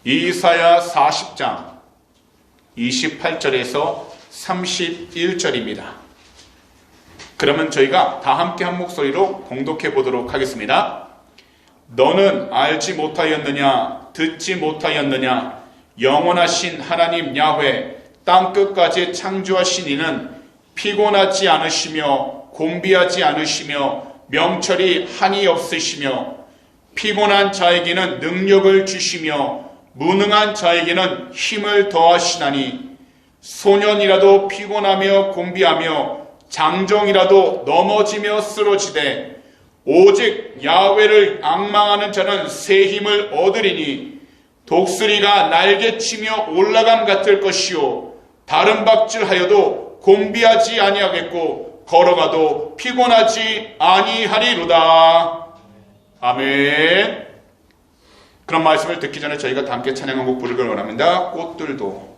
이사야 40장 28절에서 31절입니다. 그러면 저희가 다 함께 한 목소리로 공독해 보도록 하겠습니다. 너는 알지 못하였느냐? 듣지 못하였느냐? 영원하신 하나님 야훼 땅끝까지 창조하신 이는 피곤하지 않으시며 곤비하지 않으시며 명철이 한이 없으시며 피곤한 자에게는 능력을 주시며 무능한 자에게는 힘을 더하시나니 소년이라도 피곤하며 곤비하며 장정이라도 넘어지며 쓰러지되 오직 야훼를 앙망하는 자는 새 힘을 얻으리니 독수리가 날개치며 올라감 같을 것이요 다른 박질하여도 곤비하지 아니하겠고 걸어가도 피곤하지 아니하리로다. 아멘. 그런 말씀을 듣기 전에 저희가 다 함께 찬양한 곡 부르길 원합니다. 꽃들도.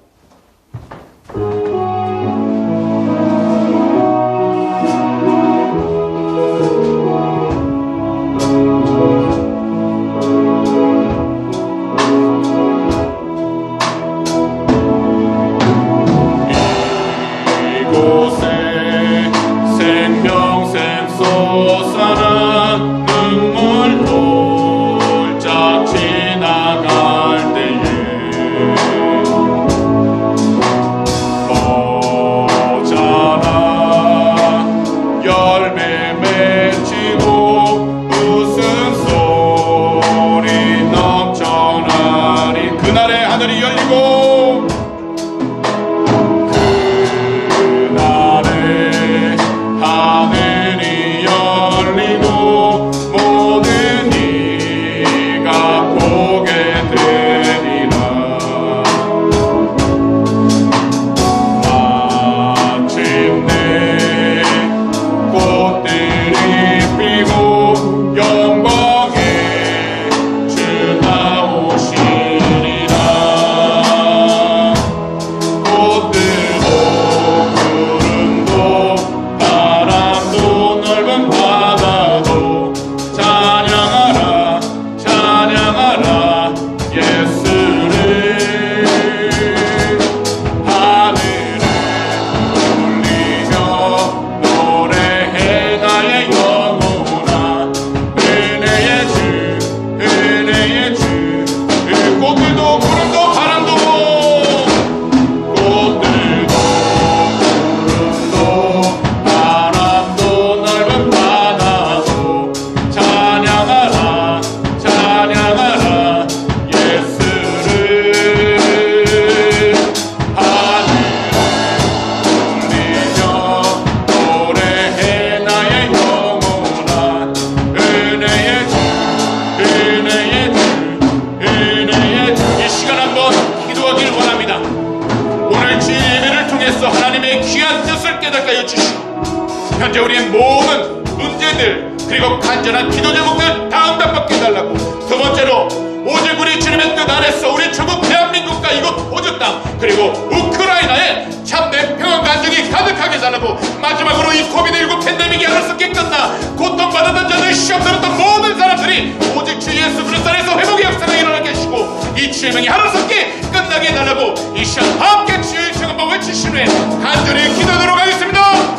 현재 우리의 모든 문제들 그리고 간절한 기도 제목들 다 응답받게 해달라고. 두 번째로 오직 우리 주님의 뜻 안에서 우리 조국 대한민국과 이곳 호주 땅 그리고 우크라이나에 참된 평안과 안정이 가득하게 해달라고. 마지막으로 이 코비드19 팬데믹이 하루속히 끝나 고통받았던 자들 시험 들었던 모든 사람들이 오직 주 예수 그리스도 안에서 회복의 역사가 일어나게 하시고 이 주의 명이 하루속히 끝나게 해달라고. 이 시간 함께 주의 이름을 한번 외치신 후에 간절히 기도하도록 하겠습니다.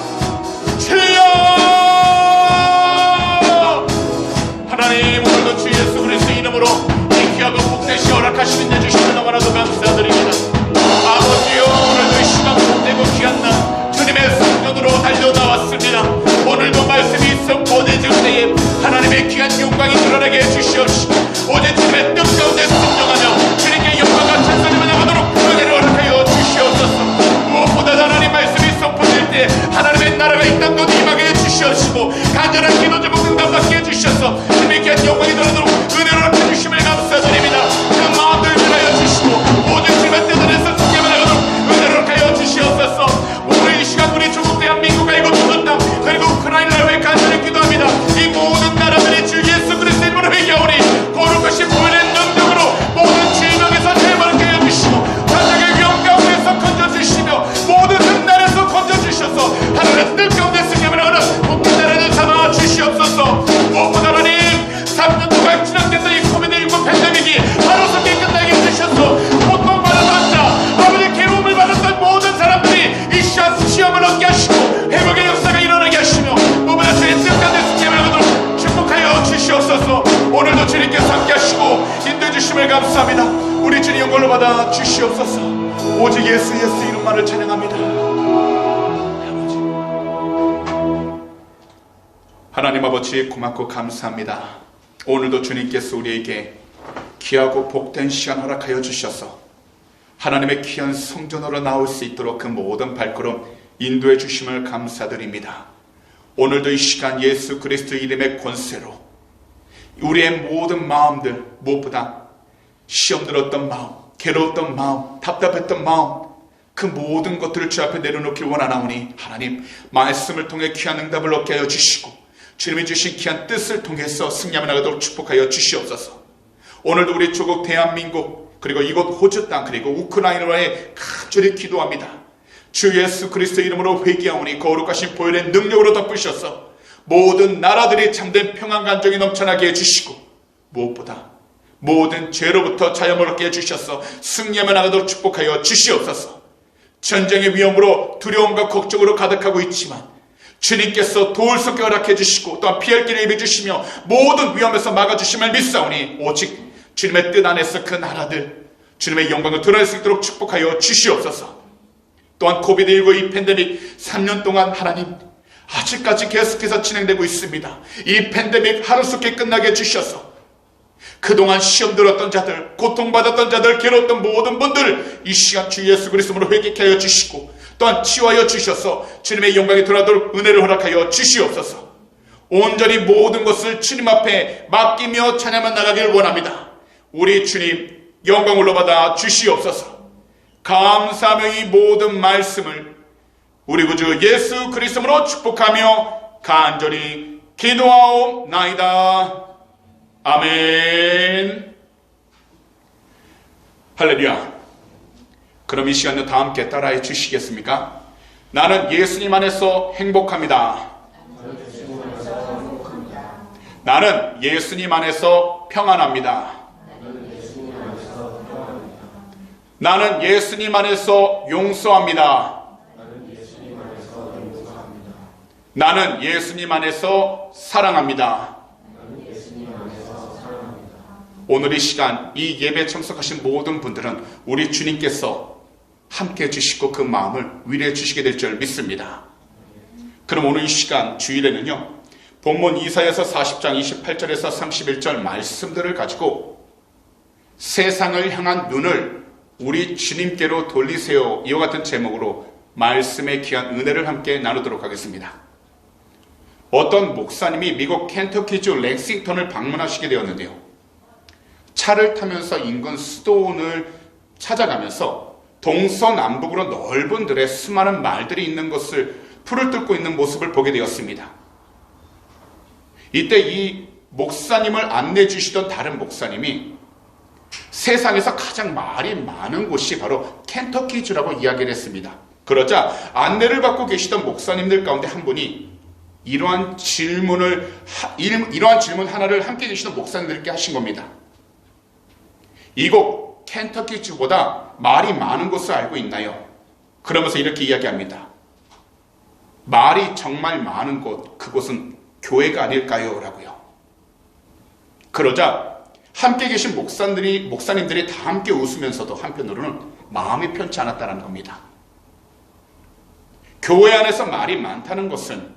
주여 하나님, 오늘도 주 예수 그리스도의 이름으로 이 귀하고 복되시 허락하시는 데 주시면 너무나도 감사드립니다. 아버지여, 오늘도 이 시간 복되고 귀한 날 주님의 성전으로 달려나왔습니다. 오늘도 말씀이 선포되질 때에 하나님의 귀한 영광이 드러나게 해주시옵시고 오직 주님의 뜻 가운데 순종하며 주님께 영광과 찬송을 나가도록 은혜를 허락하여 주시옵소서. 무엇보다 하나님 말씀이 선포될 때 은혜 감사합니다. 우리 주님 영광을 받아 주시옵소서. 오직 예수 이름만을 찬양합니다. 하나님 아버지 고맙고 감사합니다. 오늘도 주님께서 우리에게 귀하고 복된 시간 허락하여 주셔서 하나님의 귀한 성전으로 나올 수 있도록 그 모든 발걸음 인도해 주심을 감사드립니다. 오늘도 이 시간 예수 그리스도 이름의 권세로 우리의 모든 마음들, 무엇보다 시험 들었던 마음, 괴로웠던 마음, 답답했던 마음, 그 모든 것들을 주 앞에 내려놓길 원하나오니 하나님 말씀을 통해 귀한 응답을 얻게 하여 주시고 주님이 주신 귀한 뜻을 통해서 승리하며 나가도록 축복하여 주시옵소서. 오늘도 우리 조국 대한민국 그리고 이곳 호주 땅 그리고 우크라이나에 간절히 기도합니다. 주 예수 그리스도 이름으로 회개하오니 거룩하신 보혈의 능력으로 덮으셔서 모든 나라들이 참된 평안 간정이 넘쳐나게 해주시고 무엇보다 모든 죄로부터 자유를 얻게 해주셔서 승리하며 나가도록 축복하여 주시옵소서. 전쟁의 위험으로 두려움과 걱정으로 가득하고 있지만 주님께서 도울 수 있게 허락해 주시고 또한 피할 길을 입혀 주시며 모든 위험에서 막아주심을 믿사오니 오직 주님의 뜻 안에서 그 나라들 주님의 영광을 드러낼 수 있도록 축복하여 주시옵소서. 또한 코비드19 이 팬데믹 3년 동안 하나님 아직까지 계속해서 진행되고 있습니다. 이 팬데믹 하루속히 끝나게 해주셔서 그동안 시험 들었던 자들, 고통받았던 자들, 괴로웠던 모든 분들 이 시간 주 예수 그리스도로 회개케 하여 주시고 또한 치유하여 주셔서 주님의 영광이 드러나도록 은혜를 허락하여 주시옵소서. 온전히 모든 것을 주님 앞에 맡기며 찬양만 나가길 원합니다. 우리 주님 영광을 받아 주시옵소서. 감사하며 이 모든 말씀을 우리 구주 예수 그리스도로 축복하며 간절히 기도하옵나이다. 아멘. 할렐루야. 그럼 이 시간도 다 함께 따라해 주시겠습니까? 나는 예수님 안에서 행복합니다. 나는 예수님 안에서 평안합니다. 나는 예수님 안에서 용서합니다. 나는 예수님 안에서 사랑합니다. 오늘 이 시간 이 예배에 참석하신 모든 분들은 우리 주님께서 함께 해주시고 그 마음을 위로해 주시게 될 줄 믿습니다. 그럼 오늘 이 시간 주일에는요 본문 이사야서 40장 28절에서 31절 말씀들을 가지고 세상을 향한 눈을 우리 주님께로 돌리세요 이와 같은 제목으로 말씀의 귀한 은혜를 함께 나누도록 하겠습니다. 어떤 목사님이 미국 켄터키주 렉싱턴을 방문하시게 되었는데요. 차를 타면서 인근 수도원을 찾아가면서 동서남북으로 넓은 들에 수많은 말들이 있는 것을 풀을 뚫고 있는 모습을 보게 되었습니다. 이때 이 목사님을 안내해 주시던 다른 목사님이 세상에서 가장 말이 많은 곳이 바로 켄터키주라고 이야기를 했습니다. 그러자 안내를 받고 계시던 목사님들 가운데 한 분이 이러한 질문 하나를 함께 계시던 목사님들께 하신 겁니다. 이곳 켄터키주보다 말이 많은 곳을 알고 있나요? 그러면서 이렇게 이야기합니다. 말이 정말 많은 곳, 그곳은 교회가 아닐까요? 라고요. 그러자 함께 계신 목사님들이 다 함께 웃으면서도 한편으로는 마음이 편치 않았다는 겁니다. 교회 안에서 말이 많다는 것은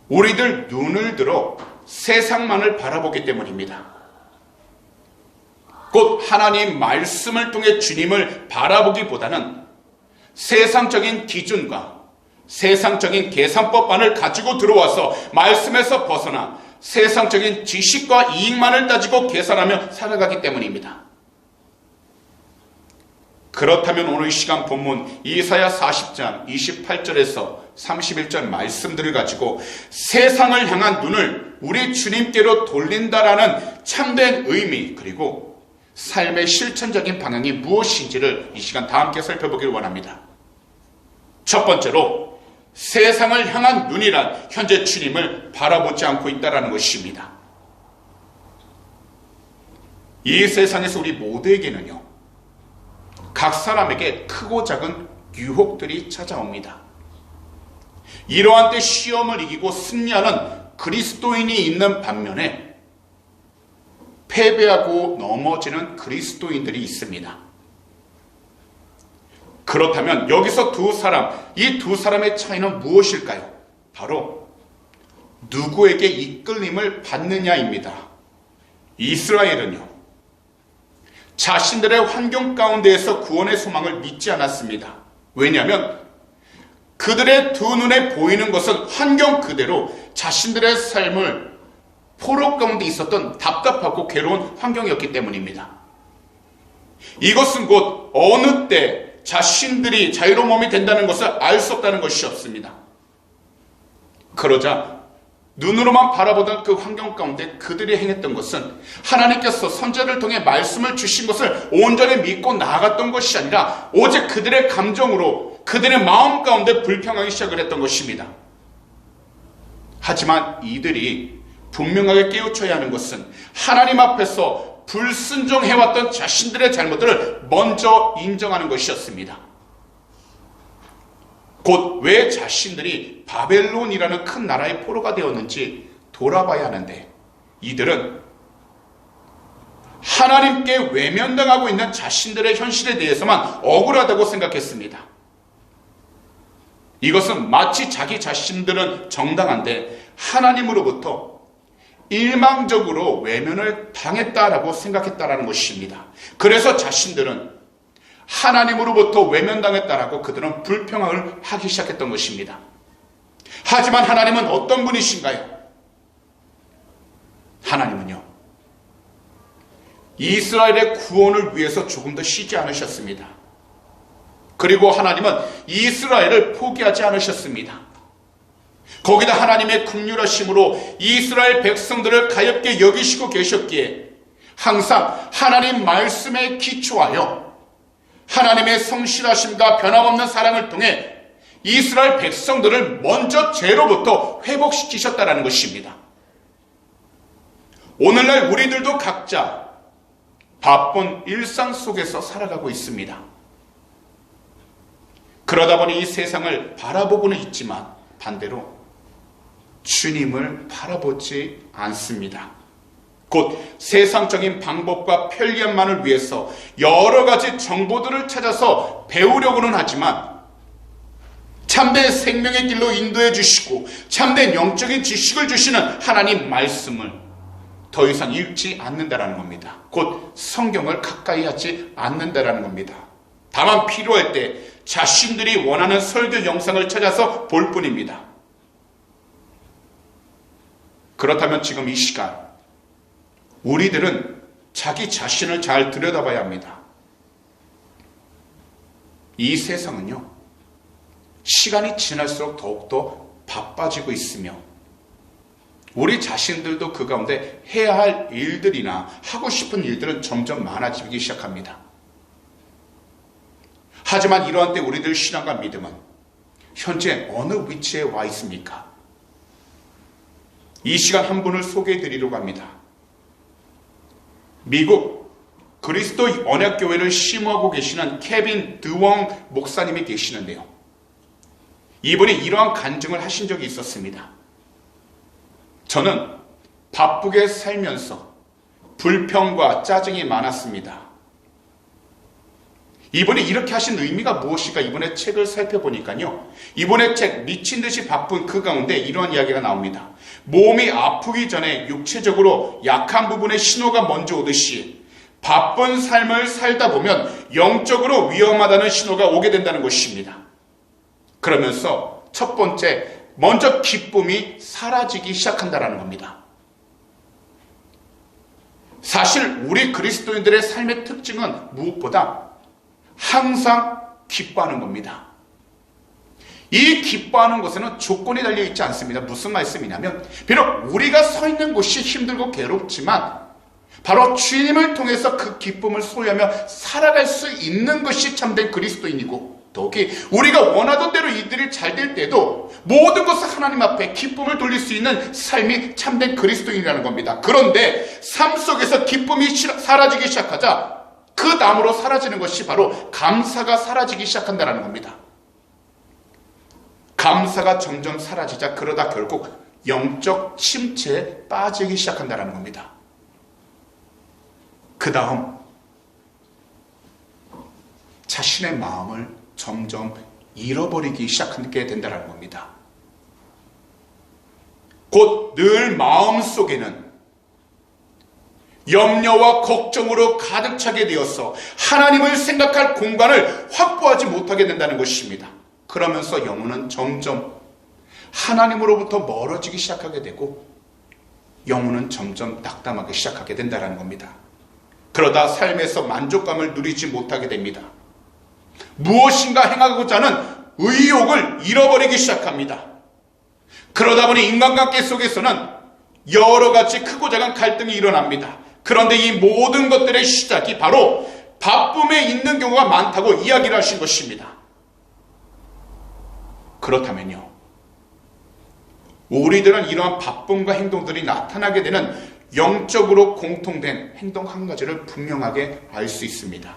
우리들 눈을 들어 세상만을 바라보기 때문입니다. 곧 하나님 말씀을 통해 주님을 바라보기보다는 세상적인 기준과 세상적인 계산법만을 가지고 들어와서 말씀에서 벗어나 세상적인 지식과 이익만을 따지고 계산하며 살아가기 때문입니다. 그렇다면 오늘 이 시간 본문 이사야 40장 28절에서 31절 말씀들을 가지고 세상을 향한 눈을 우리 주님께로 돌린다라는 참된 의미 그리고 삶의 실천적인 방향이 무엇인지를 이 시간 다 함께 살펴보길 원합니다. 첫 번째로 세상을 향한 눈이란 현재 주님을 바라보지 않고 있다는 것입니다. 이 세상에서 우리 모두에게는요 각 사람에게 크고 작은 유혹들이 찾아옵니다. 이러한 때 시험을 이기고 승리하는 그리스도인이 있는 반면에 패배하고 넘어지는 그리스도인들이 있습니다. 그렇다면 여기서 이 두 사람의 차이는 무엇일까요? 바로 누구에게 이끌림을 받느냐입니다. 이스라엘은요, 자신들의 환경 가운데에서 구원의 소망을 믿지 않았습니다. 왜냐하면 그들의 두 눈에 보이는 것은 환경 그대로 자신들의 삶을 포로 가운데 있었던 답답하고 괴로운 환경이었기 때문입니다. 이것은 곧 어느 때 자신들이 자유로운 몸이 된다는 것을 알 수 없다는 것이 없습니다. 그러자 눈으로만 바라보던 그 환경 가운데 그들이 행했던 것은 하나님께서 선지자를 통해 말씀을 주신 것을 온전히 믿고 나아갔던 것이 아니라 오직 그들의 감정으로 그들의 마음 가운데 불평하기 시작을 했던 것입니다. 하지만 이들이 분명하게 깨우쳐야 하는 것은 하나님 앞에서 불순종해왔던 자신들의 잘못들을 먼저 인정하는 것이었습니다. 곧 왜 자신들이 바벨론이라는 큰 나라의 포로가 되었는지 돌아봐야 하는데, 이들은 하나님께 외면당하고 있는 자신들의 현실에 대해서만 억울하다고 생각했습니다. 이것은 마치 자기 자신들은 정당한데 하나님으로부터 일망적으로 외면을 당했다라고 생각했다라는 것입니다. 그래서 자신들은 하나님으로부터 외면당했다라고 그들은 불평을 하기 시작했던 것입니다. 하지만 하나님은 어떤 분이신가요? 하나님은요, 이스라엘의 구원을 위해서 조금 더 쉬지 않으셨습니다. 그리고 하나님은 이스라엘을 포기하지 않으셨습니다. 거기다 하나님의 긍휼하심으로 이스라엘 백성들을 가엾게 여기시고 계셨기에 항상 하나님 말씀에 기초하여 하나님의 성실하심과 변함없는 사랑을 통해 이스라엘 백성들을 먼저 죄로부터 회복시키셨다는 것입니다. 오늘날 우리들도 각자 바쁜 일상 속에서 살아가고 있습니다. 그러다 보니 이 세상을 바라보고는 있지만 반대로 주님을 바라보지 않습니다. 곧 세상적인 방법과 편리함만을 위해서 여러 가지 정보들을 찾아서 배우려고는 하지만 참된 생명의 길로 인도해 주시고 참된 영적인 지식을 주시는 하나님 말씀을 더 이상 읽지 않는다라는 겁니다. 곧 성경을 가까이 하지 않는다라는 겁니다. 다만 필요할 때 자신들이 원하는 설교 영상을 찾아서 볼 뿐입니다. 그렇다면 지금 이 시간 우리들은 자기 자신을 잘 들여다봐야 합니다. 이 세상은요, 시간이 지날수록 더욱더 바빠지고 있으며 우리 자신들도 그 가운데 해야 할 일들이나 하고 싶은 일들은 점점 많아지기 시작합니다. 하지만 이러한 때 우리들 신앙과 믿음은 현재 어느 위치에 와 있습니까? 이 시간 한 분을 소개해 드리려고 합니다. 미국 그리스도 언약교회를 심호하고 계시는 케빈 드웡 목사님이 계시는데요. 이분이 이러한 간증을 하신 적이 있었습니다. 저는 바쁘게 살면서 불평과 짜증이 많았습니다. 이분이 이렇게 하신 의미가 무엇일까? 이분의 책을 살펴보니까요, 이분의 책 미친 듯이 바쁜 그 가운데 이러한 이야기가 나옵니다. 몸이 아프기 전에 육체적으로 약한 부분의 신호가 먼저 오듯이 바쁜 삶을 살다 보면 영적으로 위험하다는 신호가 오게 된다는 것입니다. 그러면서 첫 번째, 먼저 기쁨이 사라지기 시작한다는 겁니다. 사실 우리 그리스도인들의 삶의 특징은 무엇보다 항상 기뻐하는 겁니다. 이 기뻐하는 것에는 조건이 달려있지 않습니다. 무슨 말씀이냐면, 비록 우리가 서 있는 곳이 힘들고 괴롭지만 바로 주님을 통해서 그 기쁨을 소유하며 살아갈 수 있는 것이 참된 그리스도인이고, 더욱이 우리가 원하던 대로 이들이 잘 될 때도 모든 것을 하나님 앞에 기쁨을 돌릴 수 있는 삶이 참된 그리스도인이라는 겁니다. 그런데 삶 속에서 기쁨이 사라지기 시작하자 그 다음으로 사라지는 것이 바로 감사가 사라지기 시작한다는 겁니다. 감사가 점점 사라지자 그러다 결국 영적 침체에 빠지기 시작한다는 겁니다. 그 다음 자신의 마음을 점점 잃어버리기 시작하게 된다는 겁니다. 곧 늘 마음속에는 염려와 걱정으로 가득 차게 되어서 하나님을 생각할 공간을 확보하지 못하게 된다는 것입니다. 그러면서 영혼은 점점 하나님으로부터 멀어지기 시작하게 되고 영혼은 점점 낙담하기 시작하게 된다는 겁니다. 그러다 삶에서 만족감을 누리지 못하게 됩니다. 무엇인가 행하고자 하는 의욕을 잃어버리기 시작합니다. 그러다 보니 인간관계 속에서는 여러 가지 크고 작은 갈등이 일어납니다. 그런데 이 모든 것들의 시작이 바로 바쁨에 있는 경우가 많다고 이야기를 하신 것입니다. 그렇다면요, 우리들은 이러한 바쁨과 행동들이 나타나게 되는 영적으로 공통된 행동 한 가지를 분명하게 알 수 있습니다.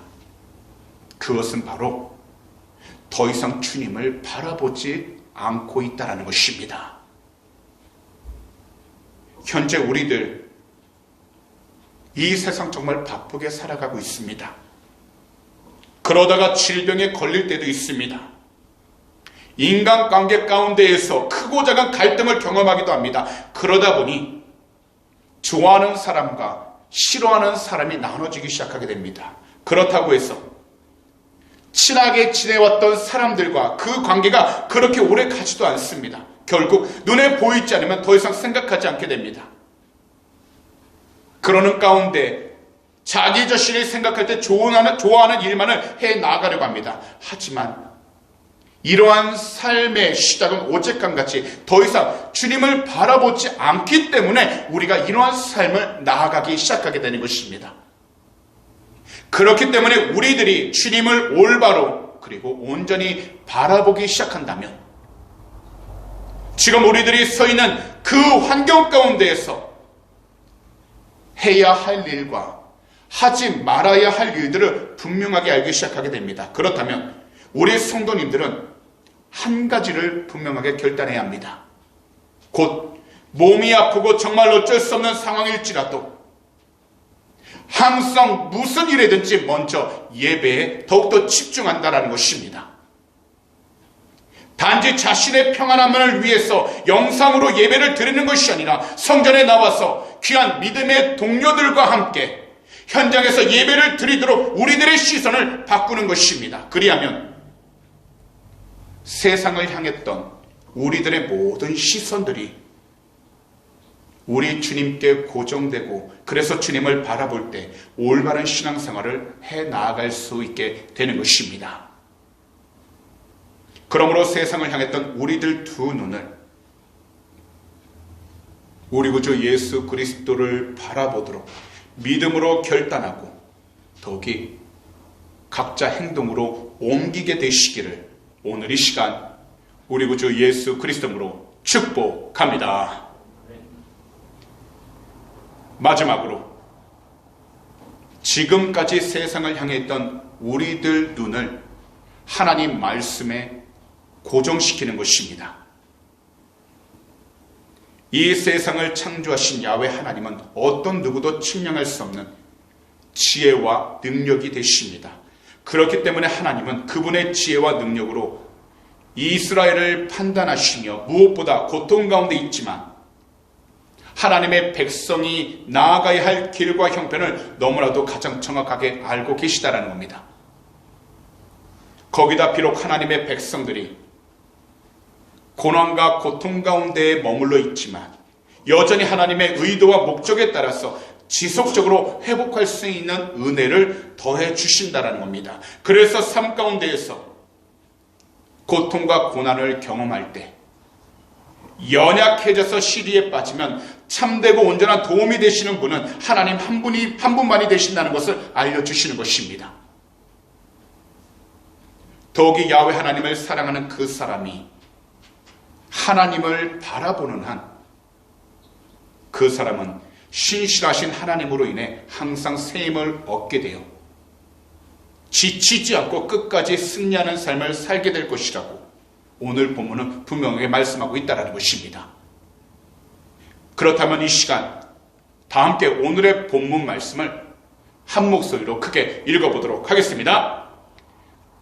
그것은 바로 더 이상 주님을 바라보지 않고 있다는 것입니다. 현재 우리들 이 세상 정말 바쁘게 살아가고 있습니다. 그러다가 질병에 걸릴 때도 있습니다. 인간관계 가운데에서 크고 작은 갈등을 경험하기도 합니다. 그러다 보니 좋아하는 사람과 싫어하는 사람이 나눠지기 시작하게 됩니다. 그렇다고 해서 친하게 지내왔던 사람들과 그 관계가 그렇게 오래 가지도 않습니다. 결국 눈에 보이지 않으면 더 이상 생각하지 않게 됩니다. 그러는 가운데 자기 자신이 생각할 때 좋아하는 일만을 해 나가려고 합니다. 하지만 이러한 삶의 시작은 어젯밤같이 더 이상 주님을 바라보지 않기 때문에 우리가 이러한 삶을 나아가기 시작하게 되는 것입니다. 그렇기 때문에 우리들이 주님을 올바로 그리고 온전히 바라보기 시작한다면 지금 우리들이 서 있는 그 환경 가운데에서 해야 할 일과 하지 말아야 할 일들을 분명하게 알기 시작하게 됩니다. 그렇다면 우리 성도님들은 한 가지를 분명하게 결단해야 합니다. 곧 몸이 아프고 정말 어쩔 수 없는 상황일지라도 항상 무슨 일이든지 먼저 예배에 더욱더 집중한다는 것입니다. 단지 자신의 평안함을 위해서 영상으로 예배를 드리는 것이 아니라 성전에 나와서 귀한 믿음의 동료들과 함께 현장에서 예배를 드리도록 우리들의 시선을 바꾸는 것입니다. 그리하면 세상을 향했던 우리들의 모든 시선들이 우리 주님께 고정되고 그래서 주님을 바라볼 때 올바른 신앙생활을 해 나아갈 수 있게 되는 것입니다. 그러므로 세상을 향했던 우리들 두 눈을 우리 구주 예수 그리스도를 바라보도록 믿음으로 결단하고 더욱이 각자 행동으로 옮기게 되시기를 오늘 이 시간 우리 구주 예수 그리스도로 축복합니다. 마지막으로 지금까지 세상을 향해 있던 우리들 눈을 하나님 말씀에 고정시키는 것입니다. 이 세상을 창조하신 야훼 하나님은 어떤 누구도 측량할 수 없는 지혜와 능력이 되십니다. 그렇기 때문에 하나님은 그분의 지혜와 능력으로 이스라엘을 판단하시며 무엇보다 고통 가운데 있지만 하나님의 백성이 나아가야 할 길과 형편을 너무나도 가장 정확하게 알고 계시다라는 겁니다. 거기다 비록 하나님의 백성들이 고난과 고통 가운데에 머물러 있지만 여전히 하나님의 의도와 목적에 따라서 지속적으로 회복할 수 있는 은혜를 더해 주신다는 겁니다. 그래서 삶 가운데에서 고통과 고난을 경험할 때 연약해져서 시리에 빠지면 참되고 온전한 도움이 되시는 분은 하나님 한 분만이 되신다는 것을 알려주시는 것입니다. 더욱이 야훼 하나님을 사랑하는 그 사람이 하나님을 바라보는 한 그 사람은 신실하신 하나님으로 인해 항상 새 힘을 얻게 되어 지치지 않고 끝까지 승리하는 삶을 살게 될 것이라고 오늘 본문은 분명하게 말씀하고 있다는 것입니다. 그렇다면 이 시간 다 함께 오늘의 본문 말씀을 한 목소리로 크게 읽어보도록 하겠습니다.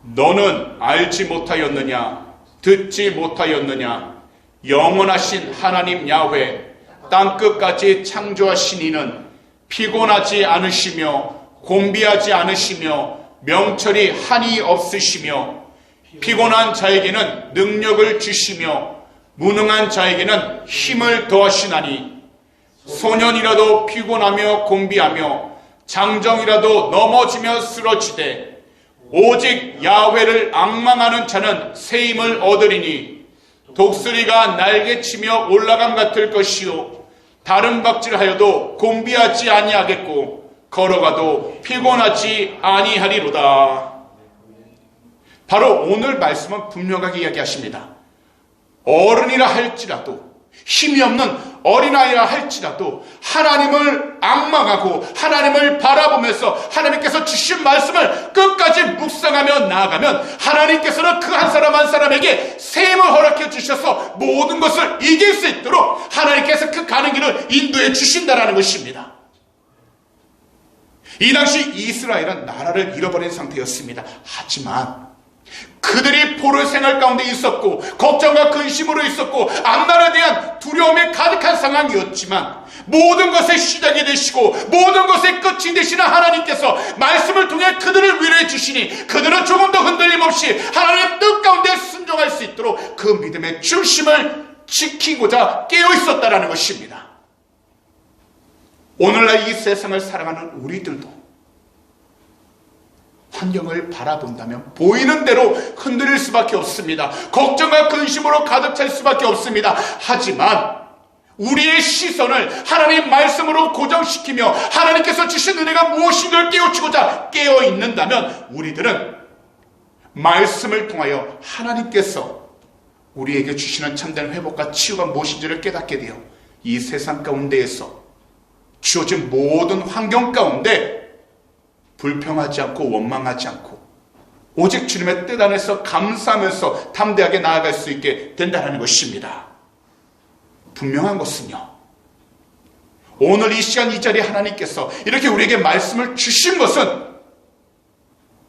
너는 알지 못하였느냐? 듣지 못하였느냐? 영원하신 하나님 야훼 땅끝까지 창조하신 이는 피곤하지 않으시며 곤비하지 않으시며 명철이 한이 없으시며 피곤한 자에게는 능력을 주시며 무능한 자에게는 힘을 더하시나니 소년이라도 피곤하며 곤비하며 장정이라도 넘어지며 쓰러지되 오직 야훼를 앙망하는 자는 새 힘을 얻으리니 독수리가 날개치며 올라감 같을 것이요 다른 박질하여도 곤비하지 아니하겠고 걸어가도 피곤하지 아니하리로다. 바로 오늘 말씀은 분명하게 이야기하십니다. 어른이라 할지라도 힘이 없는 어린아이라 할지라도 하나님을 앙망하고 하나님을 바라보면서 하나님께서 주신 말씀을 끝까지 묵상하며 나아가면 하나님께서는 그 한 사람 한 사람에게 새 힘을 허락해 주셔서 모든 것을 이길 수 있도록 하나님께서 그 가는 길을 인도해 주신다라는 것입니다. 이 당시 이스라엘은 나라를 잃어버린 상태였습니다. 하지만 그들이 포로 생활 가운데 있었고 걱정과 근심으로 있었고 앞날에 대한 두려움에 가득한 상황이었지만 모든 것의 시작이 되시고 모든 것의 끝이 되시는 하나님께서 말씀을 통해 그들을 위로해 주시니 그들은 조금 더 흔들림 없이 하나님의 뜻 가운데 순종할 수 있도록 그 믿음의 중심을 지키고자 깨어 있었다라는 것입니다. 오늘날 이 세상을 살아가는 우리들도 환경을 바라본다면 보이는 대로 흔들릴 수밖에 없습니다. 걱정과 근심으로 가득 찰 수밖에 없습니다. 하지만 우리의 시선을 하나님의 말씀으로 고정시키며 하나님께서 주신 은혜가 무엇인가를 깨우치고자 깨어 있는다면 우리들은 말씀을 통하여 하나님께서 우리에게 주시는 참된 회복과 치유가 무엇인지를 깨닫게 되어 이 세상 가운데에서 주어진 모든 환경 가운데 불평하지 않고 원망하지 않고 오직 주님의 뜻 안에서 감사하면서 담대하게 나아갈 수 있게 된다는 것입니다. 분명한 것은요, 오늘 이 시간 이 자리에 하나님께서 이렇게 우리에게 말씀을 주신 것은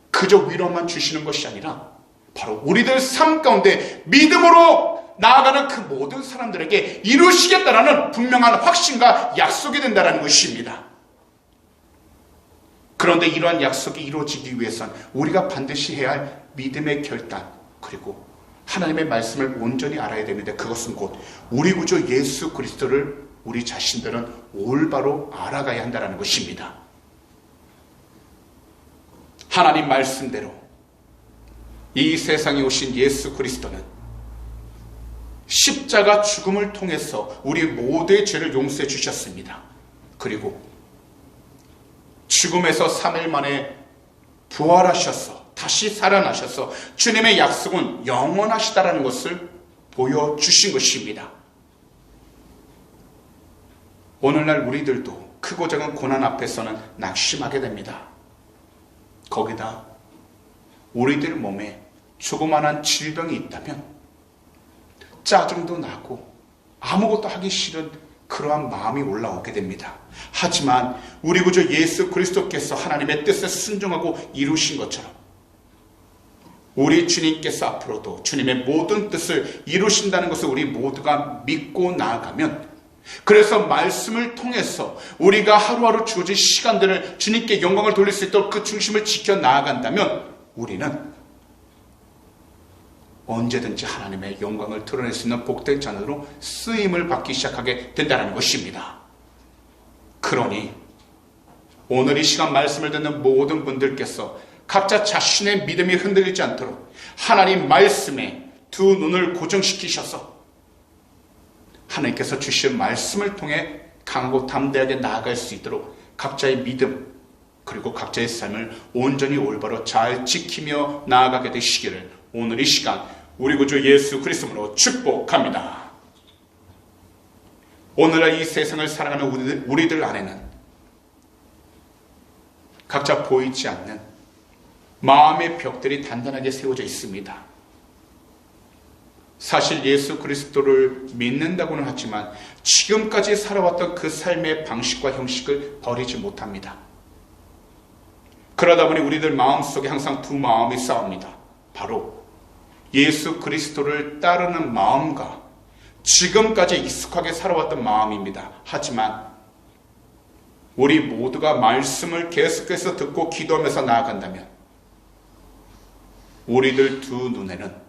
그저 위로만 주시는 것이 아니라 바로 우리들 삶 가운데 믿음으로 나아가는 그 모든 사람들에게 이루시겠다라는 분명한 확신과 약속이 된다는 것입니다. 그런데 이러한 약속이 이루어지기 위해서는 우리가 반드시 해야 할 믿음의 결단 그리고 하나님의 말씀을 온전히 알아야 됩니다. 그것은 곧 우리 구주 예수 그리스도를 우리 자신들은 올바로 알아가야 한다는 것입니다. 하나님 말씀대로 이 세상에 오신 예수 그리스도는 십자가 죽음을 통해서 우리 모두의 죄를 용서해 주셨습니다. 그리고 죽음에서 3일 만에 부활하셔서 다시 살아나셔서 주님의 약속은 영원하시다라는 것을 보여주신 것입니다. 오늘날 우리들도 크고 작은 고난 앞에서는 낙심하게 됩니다. 거기다 우리들 몸에 조그만한 질병이 있다면 짜증도 나고 아무것도 하기 싫은 그러한 마음이 올라오게 됩니다. 하지만 우리 구주 예수 그리스도께서 하나님의 뜻에 순종하고 이루신 것처럼 우리 주님께서 앞으로도 주님의 모든 뜻을 이루신다는 것을 우리 모두가 믿고 나아가면, 그래서 말씀을 통해서 우리가 하루하루 주어진 시간들을 주님께 영광을 돌릴 수 있도록 그 중심을 지켜 나아간다면 우리는 언제든지 하나님의 영광을 드러낼 수 있는 복된 자녀로 쓰임을 받기 시작하게 된다는 것입니다. 그러니 오늘 이 시간 말씀을 듣는 모든 분들께서 각자 자신의 믿음이 흔들리지 않도록 하나님 말씀에 두 눈을 고정시키셔서 하나님께서 주신 말씀을 통해 강하고 담대하게 나아갈 수 있도록 각자의 믿음 그리고 각자의 삶을 온전히 올바로 잘 지키며 나아가게 되시기를 오늘 이 시간 우리 구주 예수 그리스도로 축복합니다. 오늘날 이 세상을 살아가는 우리들 안에는 각자 보이지 않는 마음의 벽들이 단단하게 세워져 있습니다. 사실 예수 그리스도를 믿는다고는 하지만 지금까지 살아왔던 그 삶의 방식과 형식을 버리지 못합니다. 그러다 보니 우리들 마음속에 항상 두 마음이 싸웁니다. 바로 예수 그리스도를 따르는 마음과 지금까지 익숙하게 살아왔던 마음입니다. 하지만 우리 모두가 말씀을 계속해서 듣고 기도하면서 나아간다면 우리들 두 눈에는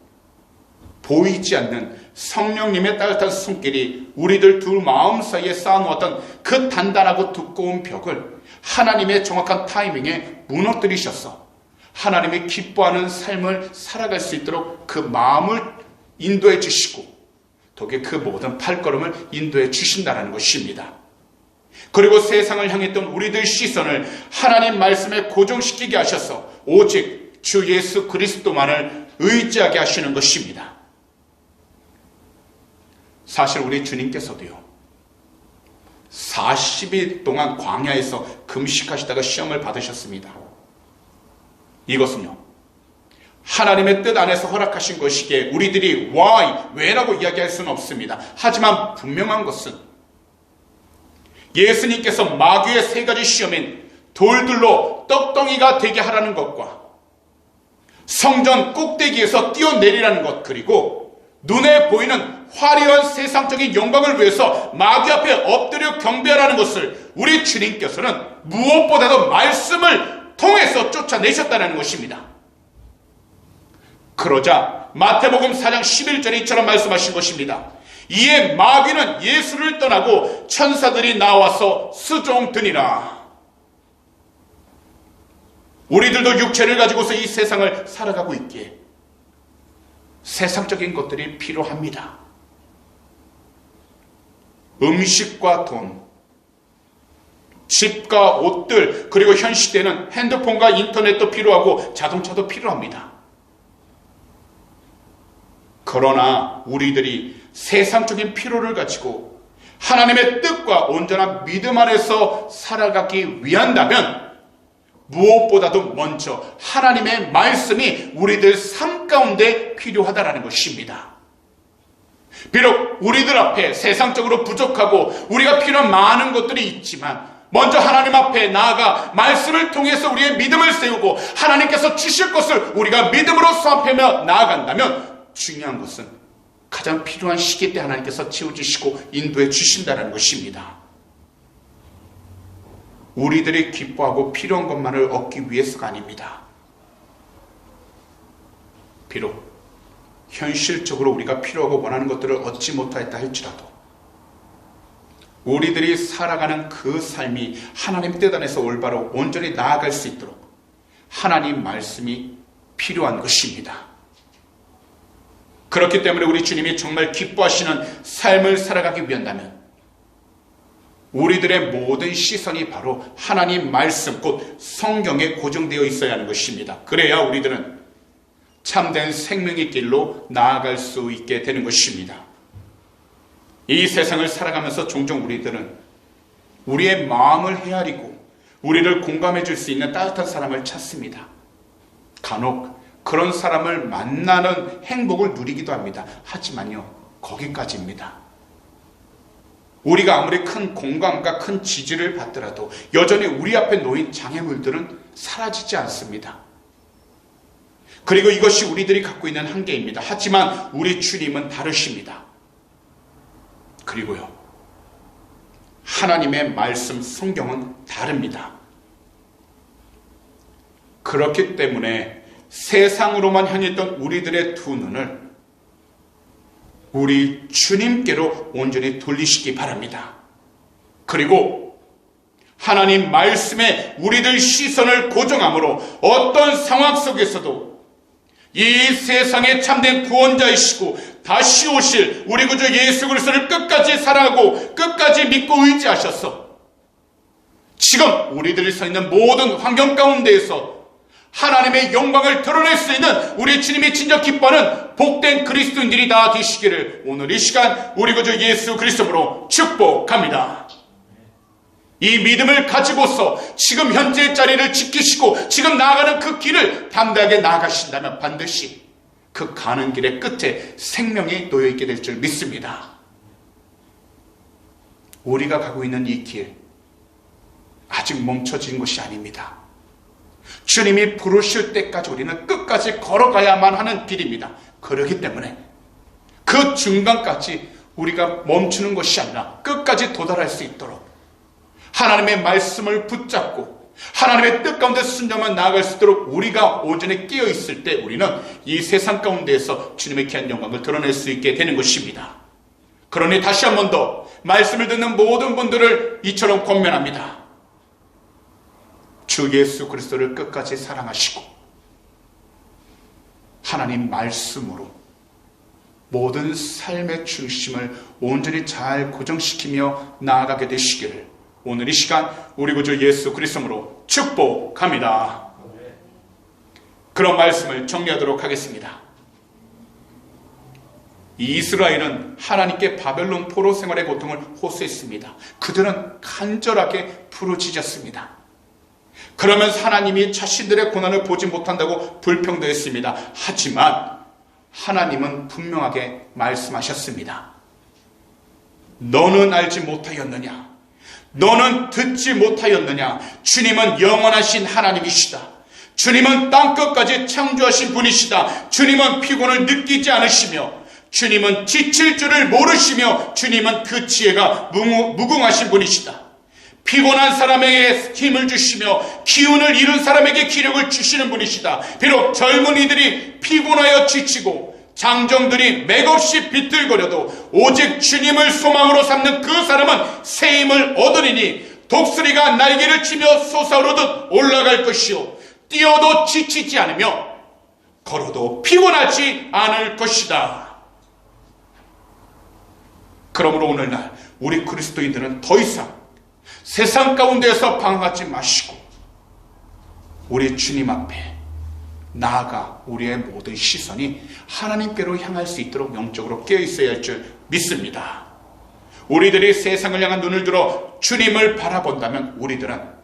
보이지 않는 성령님의 따뜻한 손길이 우리들 두 마음 사이에 쌓아놓았던 그 단단하고 두꺼운 벽을 하나님의 정확한 타이밍에 무너뜨리셔서 하나님이 기뻐하는 삶을 살아갈 수 있도록 그 마음을 인도해 주시고 독에 그 모든 발걸음을 인도해 주신다는 것입니다. 그리고 세상을 향했던 우리들 시선을 하나님 말씀에 고정시키게 하셔서 오직 주 예수 그리스도만을 의지하게 하시는 것입니다. 사실 우리 주님께서도요, 40일 동안 광야에서 금식하시다가 시험을 받으셨습니다. 이것은요, 하나님의 뜻 안에서 허락하신 것이기에 우리들이 why, 왜라고 이야기할 수는 없습니다. 하지만 분명한 것은 예수님께서 마귀의 세 가지 시험인 돌들로 떡덩이가 되게 하라는 것과 성전 꼭대기에서 뛰어내리라는 것, 그리고 눈에 보이는 화려한 세상적인 영광을 위해서 마귀 앞에 엎드려 경배하라는 것을 우리 주님께서는 무엇보다도 말씀을 통해서 쫓아내셨다는 것입니다. 그러자 마태복음 4장 11절에 이처럼 말씀하신 것입니다. 이에 마귀는 예수를 떠나고 천사들이 나와서 수종드니라. 우리들도 육체를 가지고서 이 세상을 살아가고 있기에 세상적인 것들이 필요합니다. 음식과 돈, 집과 옷들, 그리고 현 시대는 핸드폰과 인터넷도 필요하고 자동차도 필요합니다. 그러나 우리들이 세상적인 필요를 가지고 하나님의 뜻과 온전한 믿음 안에서 살아가기 위한다면 무엇보다도 먼저 하나님의 말씀이 우리들 삶 가운데 필요하다는 것입니다. 비록 우리들 앞에 세상적으로 부족하고 우리가 필요한 많은 것들이 있지만 먼저 하나님 앞에 나아가 말씀을 통해서 우리의 믿음을 세우고 하나님께서 주실 것을 우리가 믿음으로 수합하며 나아간다면 중요한 것은 가장 필요한 시기 때 하나님께서 채워주시고 인도해 주신다는 것입니다. 우리들이 기뻐하고 필요한 것만을 얻기 위해서가 아닙니다. 비록 현실적으로 우리가 필요하고 원하는 것들을 얻지 못하였다 할지라도 우리들이 살아가는 그 삶이 하나님 뜻 안에서 올바로 온전히 나아갈 수 있도록 하나님 말씀이 필요한 것입니다. 그렇기 때문에 우리 주님이 정말 기뻐하시는 삶을 살아가기 위한다면 우리들의 모든 시선이 바로 하나님 말씀, 곧 성경에 고정되어 있어야 하는 것입니다. 그래야 우리들은 참된 생명의 길로 나아갈 수 있게 되는 것입니다. 이 세상을 살아가면서 종종 우리들은 우리의 마음을 헤아리고 우리를 공감해 줄 수 있는 따뜻한 사람을 찾습니다. 간혹 그런 사람을 만나는 행복을 누리기도 합니다. 하지만요, 거기까지입니다. 우리가 아무리 큰 공감과 큰 지지를 받더라도 여전히 우리 앞에 놓인 장애물들은 사라지지 않습니다. 그리고 이것이 우리들이 갖고 있는 한계입니다. 하지만 우리 주님은 다르십니다. 그리고요, 하나님의 말씀 성경은 다릅니다. 그렇기 때문에 세상으로만 향했던 우리들의 두 눈을 우리 주님께로 온전히 돌리시기 바랍니다. 그리고 하나님 말씀에 우리들 시선을 고정함으로 어떤 상황 속에서도 이 세상의 참된 구원자이시고 다시 오실 우리 구주 예수 그리스도를 끝까지 사랑하고 끝까지 믿고 의지하셔서 지금 우리들이 서 있는 모든 환경 가운데에서 하나님의 영광을 드러낼 수 있는 우리 주님이 진정 기뻐하는 복된 그리스도인들이 다 되시기를 오늘 이 시간 우리 구주 예수 그리스도로 축복합니다. 이 믿음을 가지고서 지금 현재의 자리를 지키시고 지금 나아가는 그 길을 담대하게 나아가신다면 반드시 그 가는 길의 끝에 생명이 놓여있게 될 줄 믿습니다. 우리가 가고 있는 이 길 아직 멈춰진 것이 아닙니다. 주님이 부르실 때까지 우리는 끝까지 걸어가야만 하는 길입니다. 그렇기 때문에 그 중간까지 우리가 멈추는 것이 아니라 끝까지 도달할 수 있도록 하나님의 말씀을 붙잡고 하나님의 뜻 가운데 순종만 나아갈 수 있도록 우리가 오전에 깨어 있을 때 우리는 이 세상 가운데에서 주님의 귀한 영광을 드러낼 수 있게 되는 것입니다. 그러니 다시 한 번 더 말씀을 듣는 모든 분들을 이처럼 권면합니다. 주 예수 그리스도를 끝까지 사랑하시고 하나님 말씀으로 모든 삶의 중심을 온전히 잘 고정시키며 나아가게 되시기를 오늘 이 시간 우리 구주 예수 그리스도로 축복합니다. 그런 말씀을 정리하도록 하겠습니다. 이스라엘은 하나님께 바벨론 포로 생활의 고통을 호소했습니다. 그들은 간절하게 부르짖었습니다. 그러면서 하나님이 자신들의 고난을 보지 못한다고 불평도했습니다. 하지만 하나님은 분명하게 말씀하셨습니다. 너는 알지 못하였느냐? 너는 듣지 못하였느냐? 주님은 영원하신 하나님이시다. 주님은 땅끝까지 창조하신 분이시다. 주님은 피곤을 느끼지 않으시며 주님은 지칠 줄을 모르시며 주님은 그 지혜가 무궁하신 분이시다. 피곤한 사람에게 힘을 주시며 기운을 잃은 사람에게 기력을 주시는 분이시다. 비록 젊은이들이 피곤하여 지치고 장정들이 맥없이 비틀거려도 오직 주님을 소망으로 삼는 그 사람은 새 힘을 얻으리니 독수리가 날개를 치며 솟아오르듯 올라갈 것이요 뛰어도 지치지 않으며 걸어도 피곤하지 않을 것이다. 그러므로 오늘날 우리 그리스도인들은 더 이상 세상 가운데에서 방황하지 마시고 우리 주님 앞에 나아가 우리의 모든 시선이 하나님께로 향할 수 있도록 영적으로 깨어 있어야 할 줄 믿습니다. 우리들이 세상을 향한 눈을 들어 주님을 바라본다면 우리들은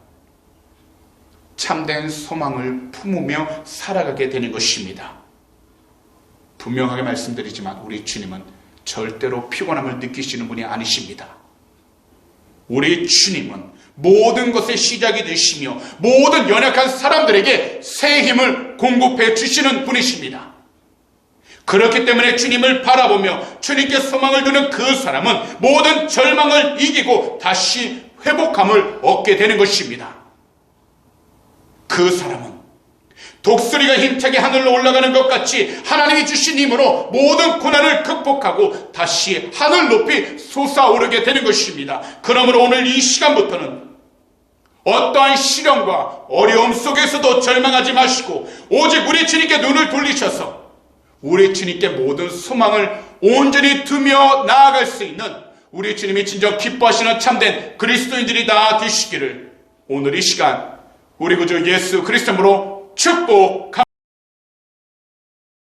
참된 소망을 품으며 살아가게 되는 것입니다. 분명하게 말씀드리지만 우리 주님은 절대로 피곤함을 느끼시는 분이 아니십니다. 우리 주님은 모든 것의 시작이 되시며 모든 연약한 사람들에게 새 힘을 공급해 주시는 분이십니다. 그렇기 때문에 주님을 바라보며 주님께 소망을 두는 그 사람은 모든 절망을 이기고 다시 회복함을 얻게 되는 것입니다. 그 사람은 독수리가 힘차게 하늘로 올라가는 것 같이 하나님이 주신 힘으로 모든 고난을 극복하고 다시 하늘 높이 솟아오르게 되는 것입니다. 그러므로 오늘 이 시간부터는 어떠한 시련과 어려움 속에서도 절망하지 마시고 오직 우리 주님께 눈을 돌리셔서 우리 주님께 모든 소망을 온전히 두며 나아갈 수 있는 우리 주님이 진정 기뻐하시는 참된 그리스도인들이 다 되시기를 오늘 이 시간 우리 구주 예수 그리스도로 축복합니다.